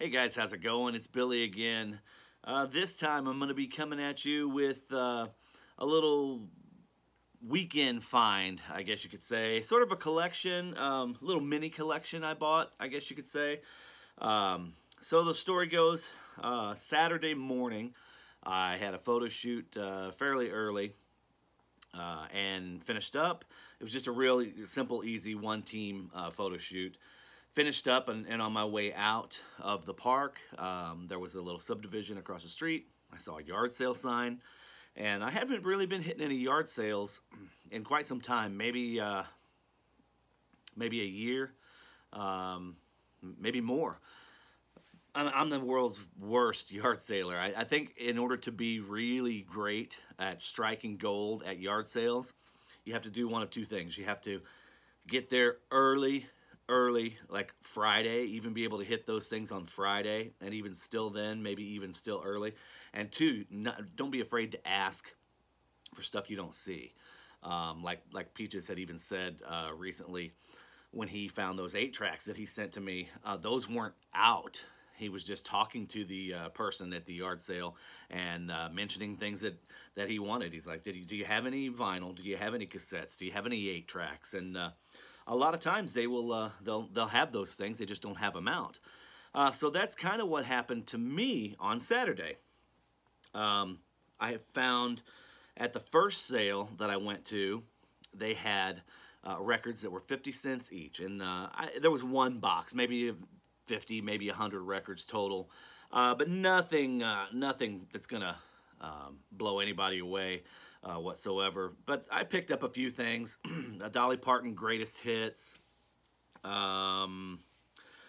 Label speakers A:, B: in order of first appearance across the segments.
A: Hey guys, how's it going? It's Billy again. This time I'm going to be coming at you with a little weekend find, I guess you could say. Sort of a collection, little mini collection I bought, I guess you could say. So the story goes, Saturday morning I had a photo shoot fairly early and finished up. It was just a really simple, easy one-team photo shoot. Finished up and on my way out of the park, there was a little subdivision across the street. I saw a yard sale sign, and I haven't really been hitting any yard sales in quite some time. Maybe a year, maybe more. I'm the world's worst yard saler. I think in order to be really great at striking gold at yard sales, you have to do one of two things. You have to get there early, like Friday, even be able to hit those things on Friday, and even still then, maybe even still early. And two, don't be afraid to ask for stuff you don't see. Like Peaches had even said recently when he found those 8-tracks that he sent to me, those weren't out. He was just talking to the person at the yard sale and mentioning things that he wanted. He's like, do you have any vinyl? Do you have any cassettes? Do you have any 8-tracks? And a lot of times they will they'll have those things. They just don't have them out. So that's kind of what happened to me on Saturday. I have found at the first sale that I went to, they had records that were 50 cents each, and there was one box, maybe 50, maybe 100 records total, but nothing that's gonna blow anybody away whatsoever. But I picked up a few things. A Dolly Parton Greatest Hits, and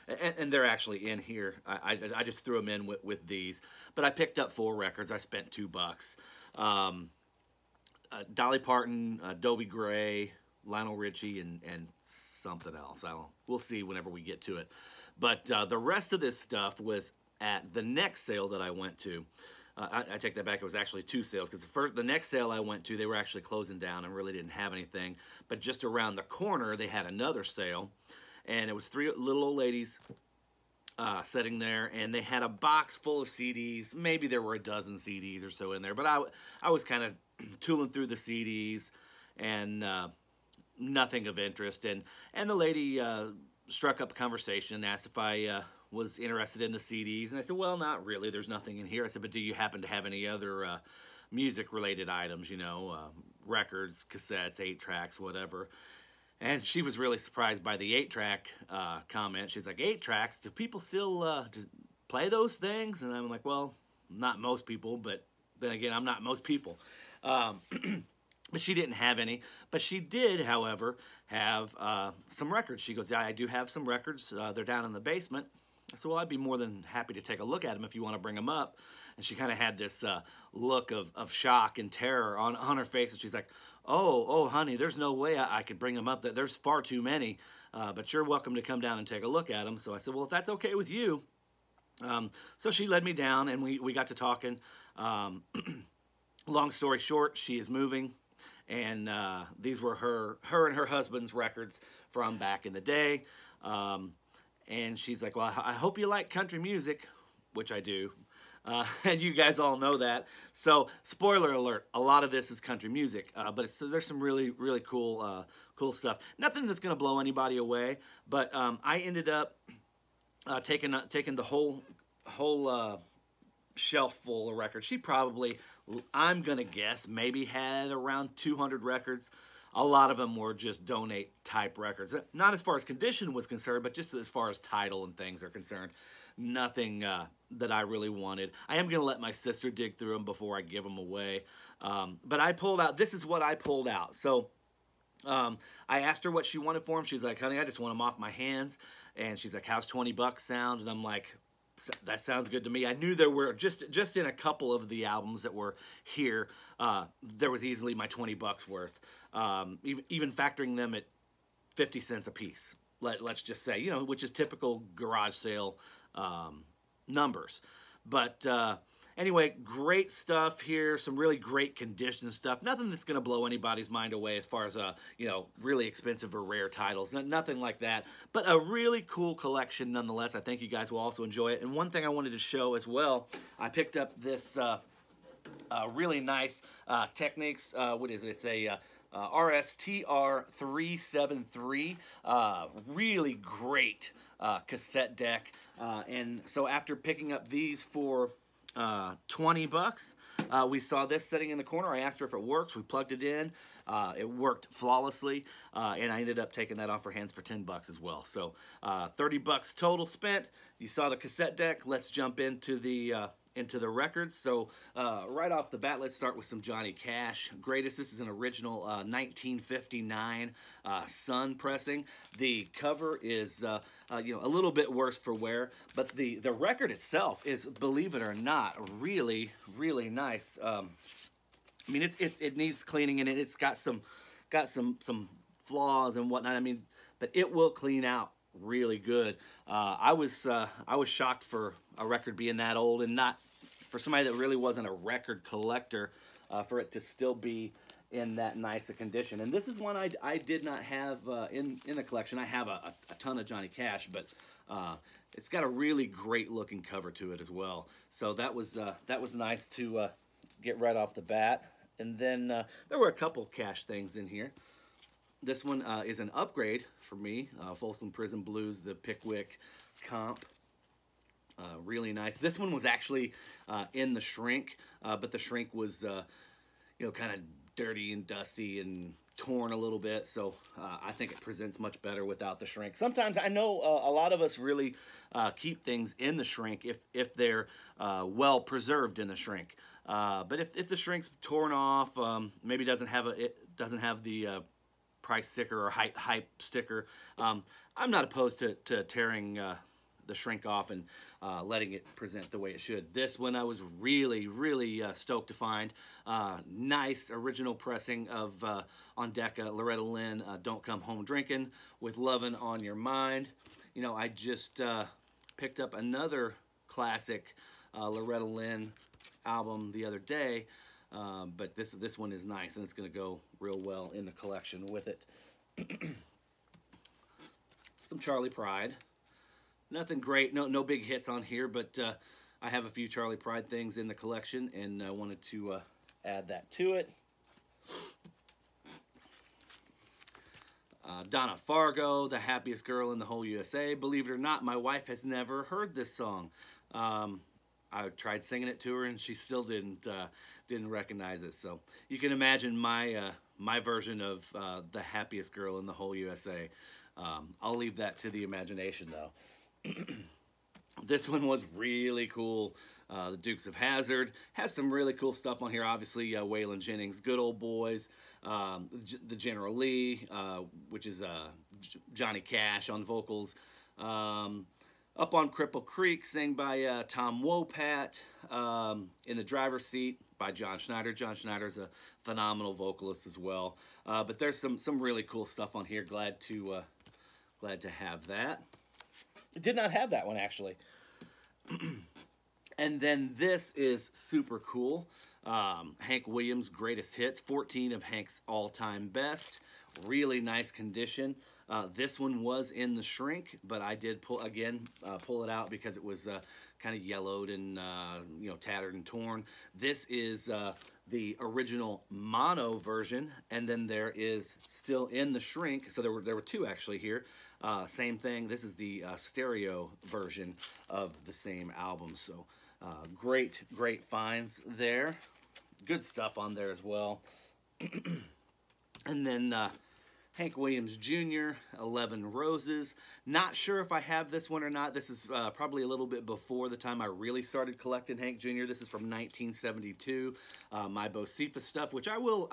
A: they're actually in here. I just threw them in with these, but I picked up 4 records. I spent $2. Dolly Parton, Dobie Gray, Lionel Richie, and something else. We'll see whenever we get to it. But the rest of this stuff was at the next sale that I went to. I take that back. It was actually 2 sales, because the next sale I went to, they were actually closing down and really didn't have anything. But just around the corner, they had another sale, and it was 3 little old ladies sitting there, and they had a box full of CDs. Maybe there were a dozen CDs or so in there, but I was kind of tooling through the CDs, and nothing of interest. And the lady struck up a conversation and asked if I was interested in the CDs, and I said, well, not really, there's nothing in here. I said, but do you happen to have any other music related items, you know, records, cassettes, 8-tracks, whatever? And she was really surprised by the 8-track comment. She's like, 8-tracks, do people still play those things? And I'm like, well, not most people, but then again, I'm not most people. But she didn't have any. But she did, however, have some records. She goes, yeah, I do have some records. They're down in the basement. I said, well, I'd be more than happy to take a look at them if you want to bring them up. And she kind of had this look of shock and terror on her face. And she's like, oh, honey, there's no way I could bring them up. There's far too many. But you're welcome to come down and take a look at them. So I said, well, if that's okay with you. So she led me down, and we got to talking. Long story short, she is moving. And these were her and her husband's records from back in the day. And she's like, well, I hope you like country music, which I do. And you guys all know that. So, spoiler alert, a lot of this is country music. But there's some really, really cool stuff. Nothing that's going to blow anybody away. But I ended up taking the whole shelf full of records. She probably, I'm going to guess, maybe had around 200 records. A lot of them were just donate type records. Not as far as condition was concerned, but just as far as title and things are concerned. Nothing that I really wanted. I am going to let my sister dig through them before I give them away. But I pulled out, this is what I pulled out. So I asked her what she wanted for them. She's like, honey, I just want them off my hands. And she's like, how's $20 sound? And I'm like, that sounds good to me. I knew there were, just in a couple of the albums that were here, there was easily my $20 worth. Even factoring them at 50 cents a piece, let's just say, you know, which is typical garage sale numbers. But Anyway, great stuff here. Some really great condition stuff. Nothing that's going to blow anybody's mind away as far as, you know, really expensive or rare titles. Nothing like that. But a really cool collection nonetheless. I think you guys will also enjoy it. And one thing I wanted to show as well, I picked up this really nice Technics. What is it? It's a RSTR 373. Really great cassette deck. And so after picking up these for 20 bucks. We saw this sitting in the corner. I asked her if it works. We plugged it in. It worked flawlessly, and I ended up taking that off her hands for 10 bucks as well. So 30 bucks total spent. You saw the cassette deck. Let's jump into the records. So right off the bat, let's start with some Johnny Cash. Greatest. This is an original 1959 Sun pressing. The cover is you know, a little bit worse for wear, but the record itself is, believe it or not, really nice. I mean, it needs cleaning, and it's got some flaws and whatnot. I mean, but it will clean out really good. I was shocked for a record being that old, and not for somebody that really wasn't a record collector, for it to still be in that nice a condition. And this is one I did not have in the collection. I have a ton of Johnny Cash, but it's got a really great looking cover to it as well. So that was nice to get right off the bat. And then there were a couple Cash things in here. This one is an upgrade for me. Folsom Prison Blues, the Pickwick comp. Really nice. This one was actually in the shrink, but the shrink was, you know, kind of dirty and dusty and torn a little bit. So I think it presents much better without the shrink. Sometimes I know a lot of us really keep things in the shrink if they're well preserved in the shrink. But if the shrink's torn off, maybe doesn't have the price sticker or hype sticker, I'm not opposed to tearing the shrink off and letting it present the way it should. This one I was really stoked to find. Nice original pressing of on Decca, Loretta Lynn, Don't Come Home Drinking, With Lovin' on Your Mind. You know, I just picked up another classic Loretta Lynn album the other day, but this one is nice, and it's going to go real well in the collection with it. Some Charlie Pride. Nothing great, no big hits on here, but I have a few Charlie Pride things in the collection, and I wanted to add that to it. Donna Fargo, The Happiest Girl in the Whole USA. Believe it or not, my wife has never heard this song. I tried singing it to her, and she still didn't recognize it. So you can imagine my my version of The Happiest Girl in the Whole USA. I'll leave that to the imagination, though. This one was really cool. The Dukes of Hazzard has some really cool stuff on here. Obviously, Waylon Jennings, Good Old Boys, the General Lee, which is Johnny Cash on vocals. Up on Cripple Creek, sang by Tom Wopat. In the Driver's Seat by John Schneider. John Schneider's a phenomenal vocalist as well. But there's some really cool stuff on here. Glad to have that. Did not have that one, actually. And then this is super cool. Hank Williams' Greatest Hits, 14 of Hank's all-time best. Really nice condition. This one was in the shrink, but I did pull it out because it was kind of yellowed and you know, tattered and torn. This is the original mono version, and then there is still in the shrink. So there were two actually here. Same thing. This is the stereo version of the same album. So great finds there. Good stuff on there as well. And then Hank Williams Jr., 11 Roses. Not sure if I have this one or not. This is probably a little bit before the time I really started collecting Hank Jr. This is from 1972. My Bocephus stuff, which I will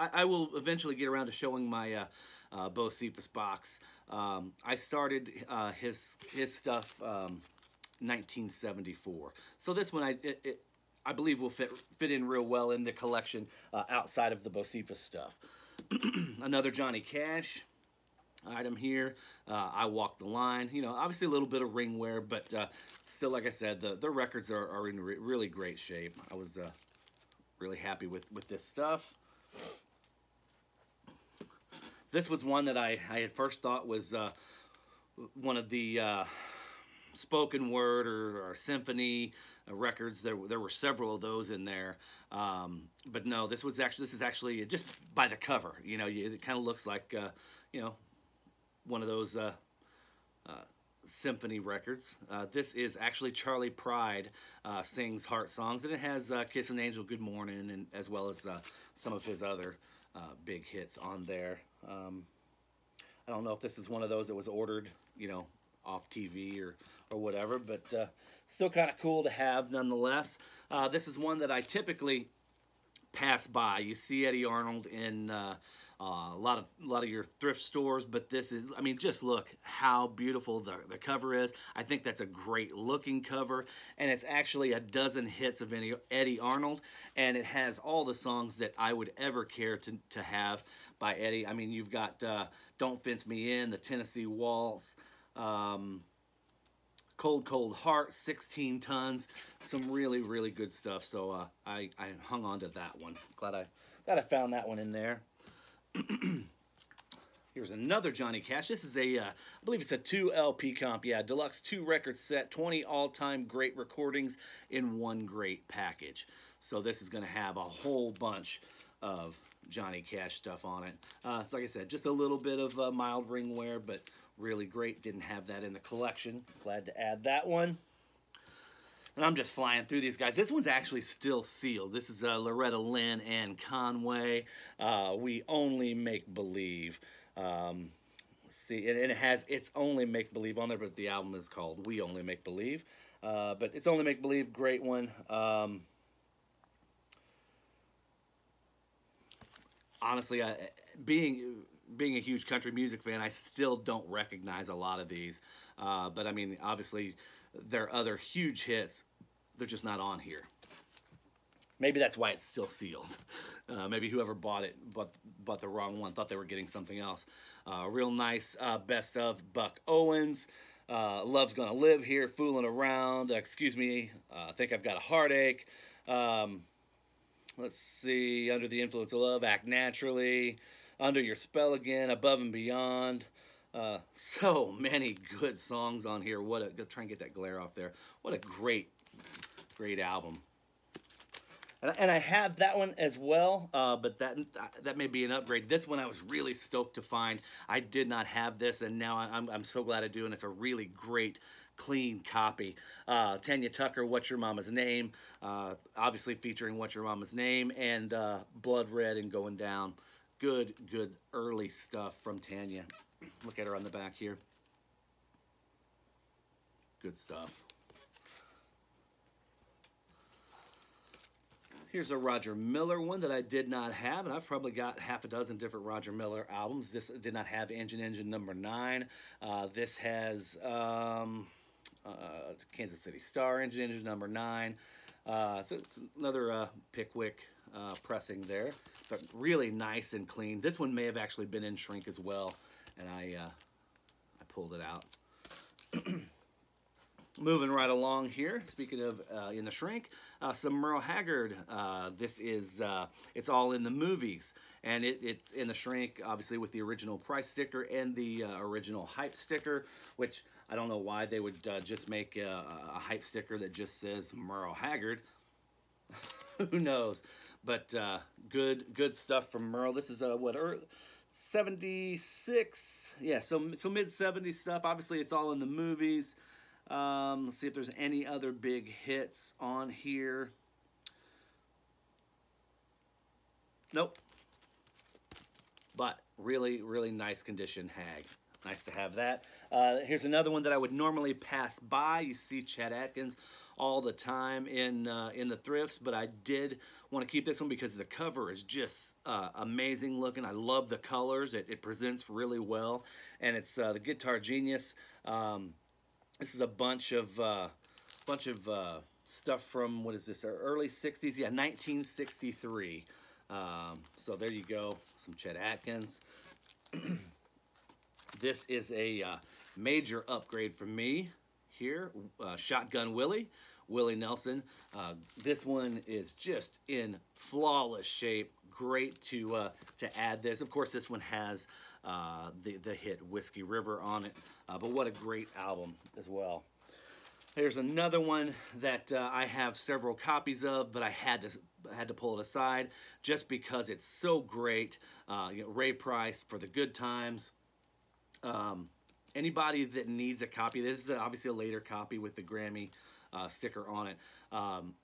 A: eventually get around to showing my Bocephus box. I started his stuff 1974. So this one I believe will fit in real well in the collection outside of the Bocephus stuff. Another Johnny Cash. item here. I Walk the Line. You know, obviously a little bit of ring wear, but still, like I said, the records are in really great shape. I was really happy with this stuff. This was one that I had first thought was one of the spoken word or symphony records. There were several of those in there, but no, this is actually just by the cover. You know, it kind of looks like you know, one of those symphony records. This is actually Charlie Pride sings Heart Songs, and it has Kiss an Angel, Good Morning, and as well as some of his other big hits on there. I don't know if this is one of those that was ordered, you know, off TV or whatever, but still kind of cool to have nonetheless. This is one that I typically pass by. You see Eddie Arnold in a lot of your thrift stores, but this is, I mean, just look how beautiful the cover is. I think that's a great looking cover, and it's actually a dozen hits of Eddie Arnold, and it has all the songs that I would ever care to have by Eddie. I mean, you've got Don't Fence Me In, The Tennessee Waltz, Cold Cold Heart, 16 Tons, some really, really good stuff. So I hung on to that one. Glad I found that one in there. Here's another Johnny Cash. This is I believe it's a 2 LP comp. Yeah, deluxe 2 record set, 20 all-time great recordings in one great package. So this is going to have a whole bunch of Johnny Cash stuff on it. Like I said, just a little bit of mild ring wear, but really great. Didn't have that in the collection. Glad to add that one. And I'm just flying through these guys. This one's actually still sealed. This is Loretta Lynn and Conway. We Only Make Believe. See, and it has It's Only Make Believe on there, but the album is called We Only Make Believe. But It's Only Make Believe, great one. Honestly, being a huge country music fan, I still don't recognize a lot of these. But I mean, obviously, there are other huge hits. They're just not on here. Maybe that's why it's still sealed. Maybe whoever bought it bought the wrong one, thought they were getting something else. Real nice best of Buck Owens. Love's Gonna Live Here, Fooling Around. Excuse Me, I Think I've Got a Heartache. Let's see, Under the Influence of Love, Act Naturally. Under Your Spell Again, Above and Beyond. So many good songs on here. Try and get that glare off there. What a great album. And I have that one as well, but that may be an upgrade. This one I was really stoked to find. I did not have this, and now I'm so glad I do, and it's a really great, clean copy. Tanya Tucker, What's Your Mama's Name? Obviously featuring What's Your Mama's Name, and Blood Red and Going Down. Good early stuff from Tanya. Look at her on the back here. Good stuff. Here's a Roger Miller one that I did not have, and I've probably got half a dozen different Roger Miller albums. This did not have Engine number 9. This has Kansas City Star, Engine number 9. So it's another Pickwick pressing there, but really nice and clean. This one may have actually been in shrink as well, and I pulled it out. Moving right along here, speaking of in the shrink, some Merle Haggard. This is, it's all in the movies, and it's in the shrink, obviously, with the original price sticker and the original hype sticker, which I don't know why they would just make a hype sticker that just says Merle Haggard. Who knows? But good stuff from Merle. This is what, 76? Yeah, so mid-70s stuff. Obviously, it's all in the movies. Let's see if there's any other big hits on here. Nope. But really, really nice condition Hag. Nice to have that. Here's another one that I would normally pass by. You see Chet Atkins all the time in the thrifts, but I did want to keep this one because the cover is just amazing looking. I love the colors. It presents really well, and it's the Guitar Genius. This is a bunch of stuff from, what is this, early 60s? Yeah, 1963. So there you go, some Chet Atkins. This is a major upgrade for me here. Shotgun Willie Nelson. This one is just in flawless shape. Great to add this. Of course, this one has the hit Whiskey River on it, but what a great album as well. There's another one that I have several copies of, but I had to pull it aside just because it's so great. Ray Price, For the Good Times. Anybody that needs a copy, this is obviously a later copy with the Grammy sticker on it.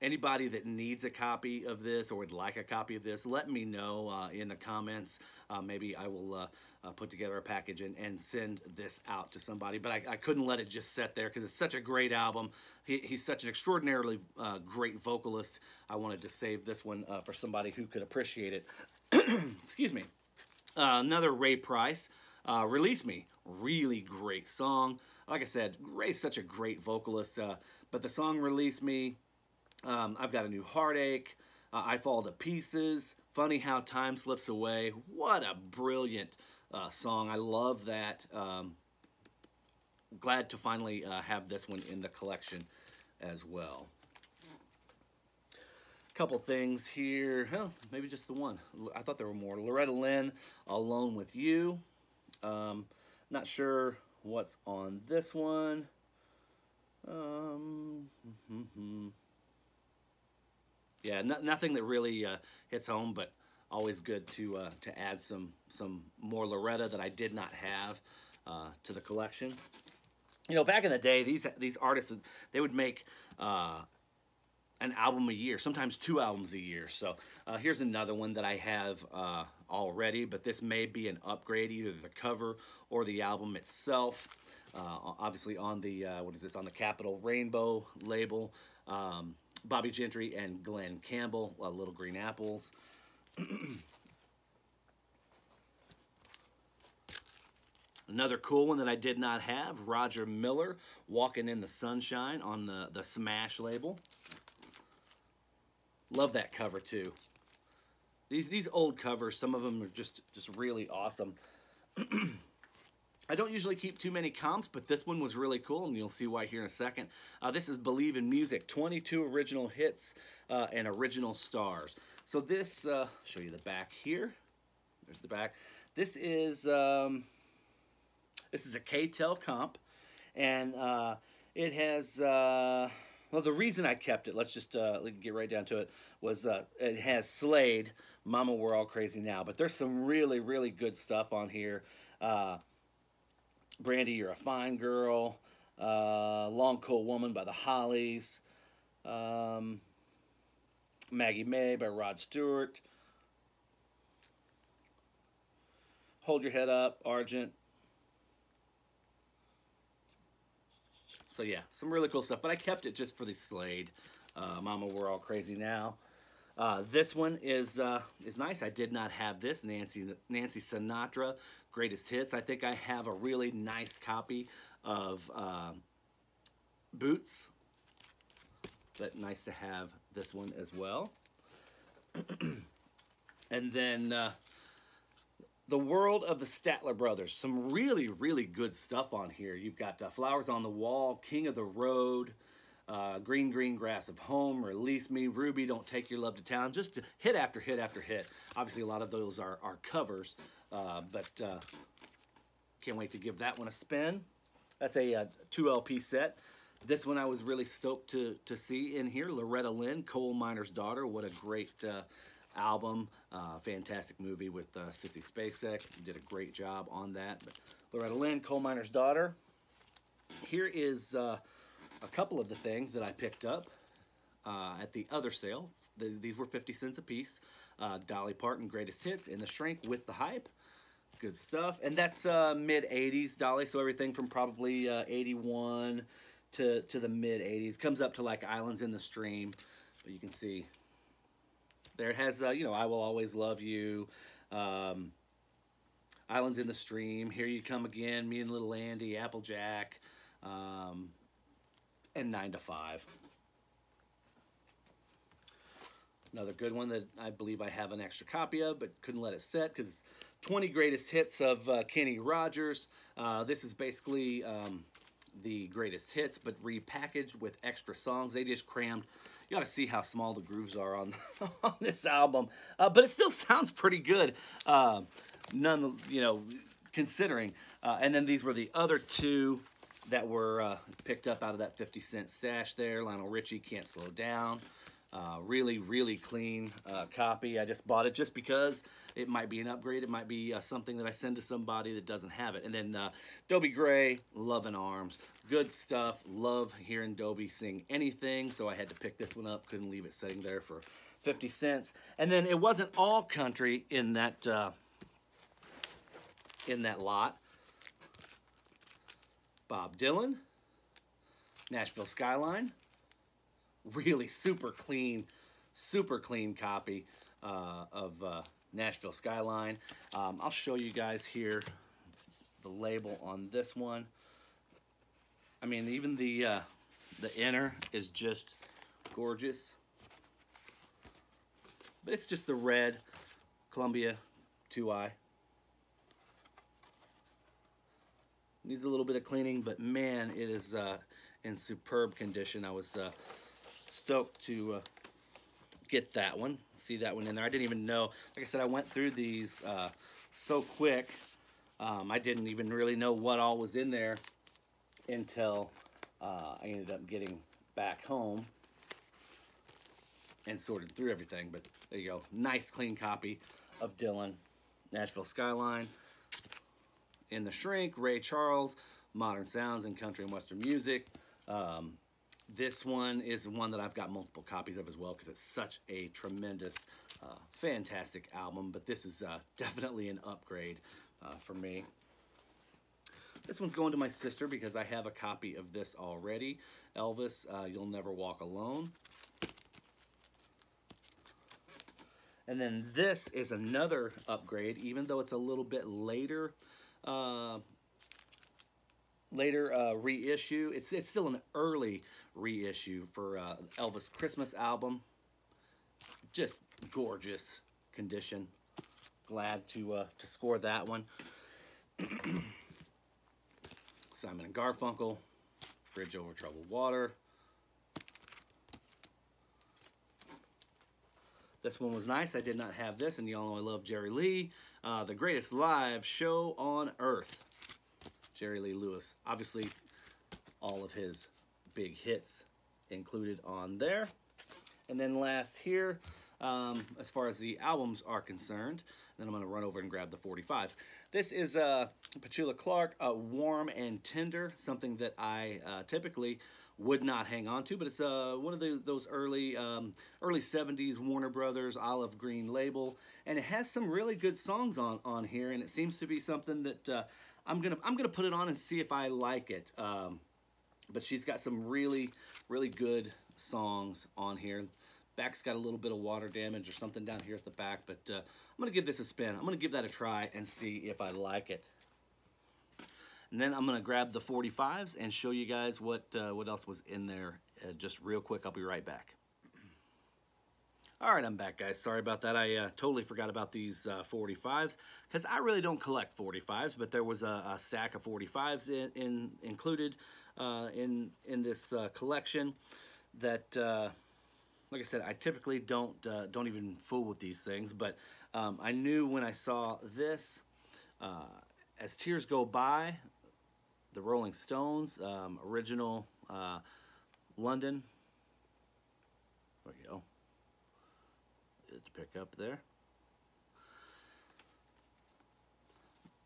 A: Anybody that needs a copy of this or would like a copy of this, let me know in the comments. Maybe I will put together a package and send this out to somebody. But I couldn't let it just sit there because it's such a great album. He's such an extraordinarily great vocalist. I wanted to save this one for somebody who could appreciate it. Excuse me. Another Ray Price. Release Me, really great song. Like I said, Ray's such a great vocalist, but the song Release Me, I've Got a New Heartache, I Fall to Pieces, Funny How Time Slips Away. What a brilliant song. I love that. Glad to finally have this one in the collection as well. Couple things here. Huh, maybe just the one. I thought there were more. Loretta Lynn, Alone with You. Not sure what's on this one. Yeah, nothing that really hits home, but always good to add some more Loretta that I did not have to the collection. You know, back in the day, these artists, they would make an album a year, sometimes 2 albums a year. So here's another one that I have already, but this may be an upgrade, either the cover or the album itself. Obviously on the, what is this, on the Capitol Rainbow label. Bobby Gentry and Glenn Campbell, Little Green Apples. Another cool one that I did not have, Roger Miller, Walking in the Sunshine on the Smash label. Love that cover too. These old covers, some of them are just really awesome. I don't usually keep too many comps, but this one was really cool, and you'll see why here in a second. This is Believe in Music, 22 original hits and original stars. So this, show you the back here. There's the back. This is a K-Tel comp, and it has, well, the reason I kept it, let's just get right down to it, was it has Slade, Mama We're All Crazy Now, but there's some really, really good stuff on here. Brandy, You're a Fine Girl, Long Cold Woman by the Hollies, Maggie May by Rod Stewart, Hold Your Head Up, Argent. So yeah, some really cool stuff, but I kept it just for the Slade, Mama We're All Crazy Now. This one is nice. I did not have this, Nancy Sinatra, Greatest Hits. I think I have a really nice copy of Boots, but nice to have this one as well. And then The World of the Statler Brothers. Some really, really good stuff on here. You've got Flowers on the Wall, King of the Road, Green Green Grass of Home, Release Me, Ruby, Don't Take Your Love to Town. Just hit after hit after hit. Obviously, a lot of those are covers, but can't wait to give that one a spin. That's a 2 LP set. This one I was really stoked to see in here. Loretta Lynn, Coal Miner's Daughter. What a great album. Fantastic movie with Sissy Spacek. Did a great job on that. But Loretta Lynn, Coal Miner's Daughter. Here is a couple of the things that I picked up at the other sale. These were 50 cents a piece. Dolly Parton, Greatest Hits, In the Shrink, With the Hype. Good stuff. And that's mid-80s Dolly, so everything from probably 81 to the mid-80s. Comes up to like Islands in the Stream. But you can see there it has, you know, I Will Always Love You, Islands in the Stream, Here You Come Again, Me and Little Andy, Applejack, and 9 to 5. Another good one that I believe I have an extra copy of, but couldn't let it sit because it's 20 greatest hits of Kenny Rogers. This is basically the greatest hits, but repackaged with extra songs. They just crammed. You got to see how small the grooves are on on this album, but it still sounds pretty good. Considering. And then these were the other two that were picked up out of that 50-cent stash there. Lionel Richie, Can't Slow Down. Really, really clean copy. I just bought it just because it might be an upgrade. It might be something that I send to somebody that doesn't have it. And then Dobie Gray, Love in Arms. Good stuff. Love hearing Dobie sing anything, so I had to pick this one up. Couldn't leave it sitting there for 50 cents. And then it wasn't all country in that lot. Bob Dylan, Nashville Skyline. Really super clean copy of Nashville Skyline. I'll show you guys here the label on this one. I mean, even the inner is just gorgeous. But it's just the red Columbia 2i. Needs a little bit of cleaning, but man, it is in superb condition. I was stoked to get that one, see that one in there. I didn't even know, like I said, I went through these so quick. I didn't even really know what all was in there until I ended up getting back home and sorted through everything. But there you go, nice clean copy of Dylan, Nashville Skyline. In the Shrink, Ray Charles, Modern Sounds and Country and Western Music. This one is one that I've got multiple copies of as well because it's such a tremendous, fantastic album. But this is definitely an upgrade for me. This one's going to my sister because I have a copy of this already. Elvis, You'll Never Walk Alone. And then this is another upgrade, even though it's a little bit later reissue. It's still an early reissue for Elvis Christmas album. Just gorgeous condition. Glad to score that one. Simon and Garfunkel, Bridge Over Troubled Water. This one was nice. I did not have this, and y'all know I love Jerry Lee. The Greatest Live Show on Earth. Jerry Lee Lewis. Obviously, all of his big hits included on there. And then last here, as far as the albums are concerned, then I'm going to run over and grab the 45s. This is Petula Clark, Warm and Tender, something that I typically would not hang on to, but it's one of those early 70s Warner Brothers Olive Green label, and it has some really good songs on here, and it seems to be something that I'm gonna put it on and see if I like it. But she's got some really good songs on here. Back's got a little bit of water damage or something down here at the back, but I'm gonna give this a spin. I'm gonna give that a try and see if I like it. And then I'm going to grab the 45s and show you guys what else was in there just real quick. I'll be right back. All right, I'm back, guys. Sorry about that. I totally forgot about these 45s because I really don't collect 45s, but there was a stack of 45s included in this collection that, like I said, I typically don't even fool with these things, but I knew when I saw this, As Tears Go By, the Rolling Stones, original London. There we go. To pick up there.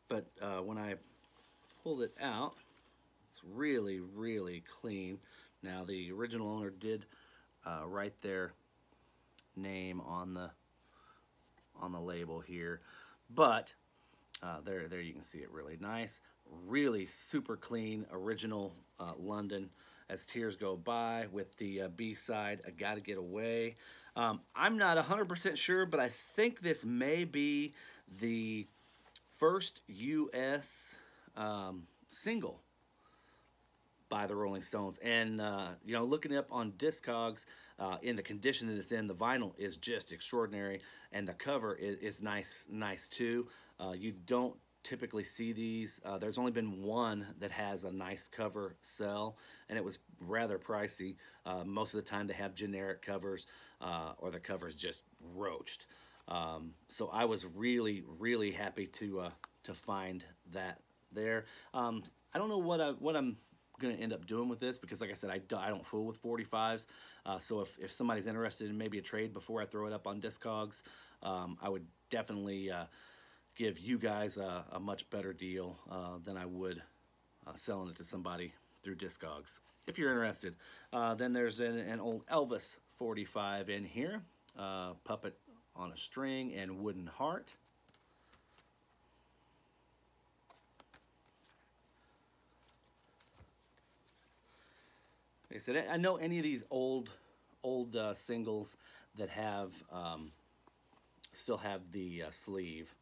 A: But when I pulled it out, it's really clean. Now the original owner did write their name on the label here, but there you can see it really nice. Really super clean original London, As Tears Go By, with the B-side, I Gotta Get Away. I'm not 100% sure, but I think this may be the first U.S. Single by the Rolling Stones. And, you know, looking up on Discogs, in the condition that it's in, the vinyl is just extraordinary, and the cover is nice too. You don't typically see these. There's only been one that has a nice cover sell, and it was rather pricey. Most of the time they have generic covers, or the cover's just roached. So I was really, really happy to find that there. I don't know what I'm going to end up doing with this, because like I said, I don't fool with 45s. So if somebody's interested in maybe a trade before I throw it up on Discogs, I would definitely give you guys a much better deal than I would selling it to somebody through Discogs, if you're interested. Then there's an old Elvis 45 in here, puppet on a string and wooden heart. Like I said, I know any of these old singles that have still have the sleeve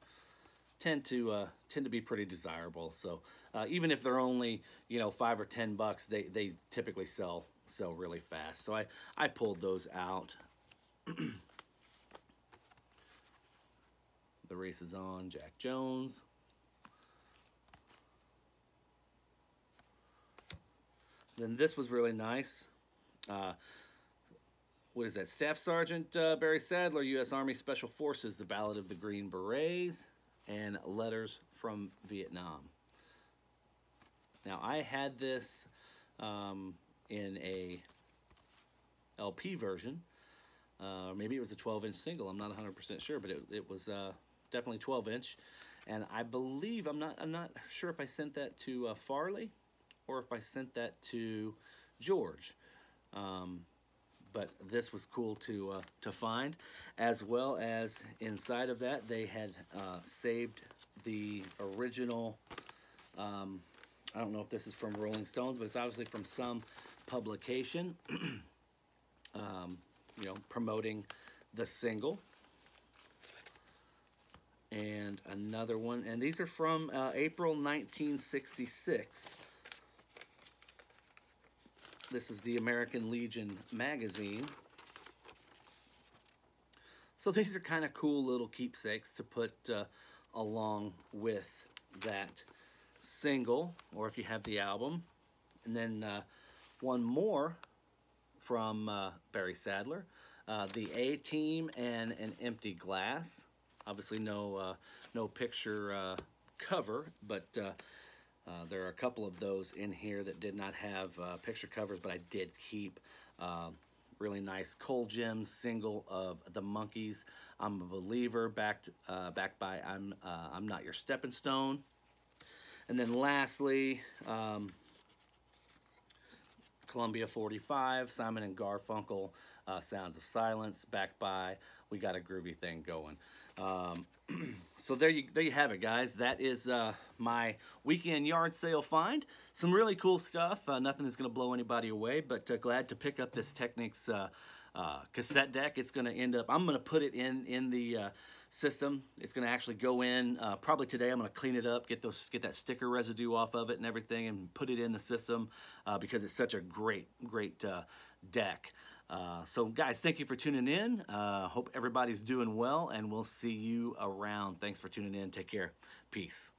A: tend to be pretty desirable. So even if they're only, you know, $5 or $10, they typically sell really fast. So I pulled those out. The race is on. Jack Jones. Then this was really nice. What is that? Staff Sergeant Barry Sadler, U.S. Army Special Forces, The Ballad of the Green Berets, and Letters from Vietnam. Now, I had this in a LP version. Maybe it was a 12-inch single. I'm not 100% sure, but it was definitely 12-inch. And I believe, I'm not sure if I sent that to Farley or if I sent that to George. But this was cool to find, as well as inside of that they had saved the original. I don't know if this is from Rolling Stones, but it's obviously from some publication, you know, promoting the single. And another one, and these are from April 1966. This is the American Legion magazine. So these are kind of cool little keepsakes to put along with that single, or if you have the album. And then one more from Barry Sadler, the A-Team and an Empty Glass. Obviously no picture cover, but there are a couple of those in here that did not have picture covers, but I did keep. Really nice Coal Gems single of the Monkees, I'm a Believer, backed by I'm Not Your Stepping Stone. And then lastly, Columbia 45, Simon and Garfunkel, Sounds of Silence, backed by We Got a Groovy Thing Going. So there you have it, guys. That is my weekend yard sale find. Some really cool stuff. Nothing that's going to blow anybody away, but glad to pick up this Technics cassette deck. It's going to end up, I'm going to put it in the system. It's going to actually go in probably today. I'm going to clean it up, get that sticker residue off of it and everything, and put it in the system because it's such a great deck. So guys, thank you for tuning in. Hope everybody's doing well, and we'll see you around. Thanks for tuning in. Take care. Peace.